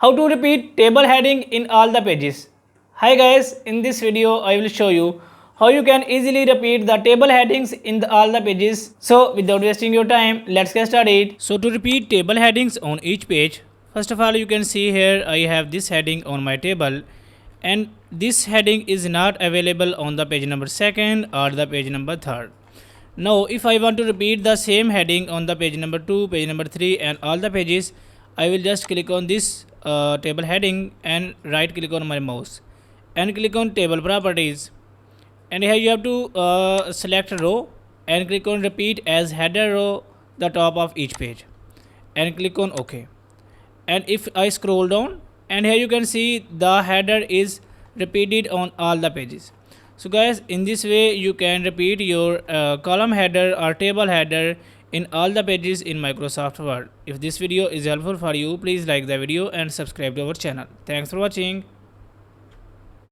How to repeat table heading in all the pages. Hi guys, in this video I will show you how you can easily repeat the table headings in all the pages. So without wasting your time, let's get started. So to repeat table headings on each page, first of all you can see here I have this heading on my table, and this heading is not available on the page number 2nd or the page number 3rd. Now if I want to repeat the same heading on the page number 2, page number 3 and all the pages, I will just click on this table heading and right click on my mouse and click on table properties, and here you have to select row and click on repeat as header row the top of each page and click on OK. And if I scroll down, and here you can see the header is repeated on all the pages. So guys, in this way you can repeat your column header or table header in all the pages in Microsoft Word. If this video is helpful for you, please like the video and subscribe to our channel. Thanks for watching.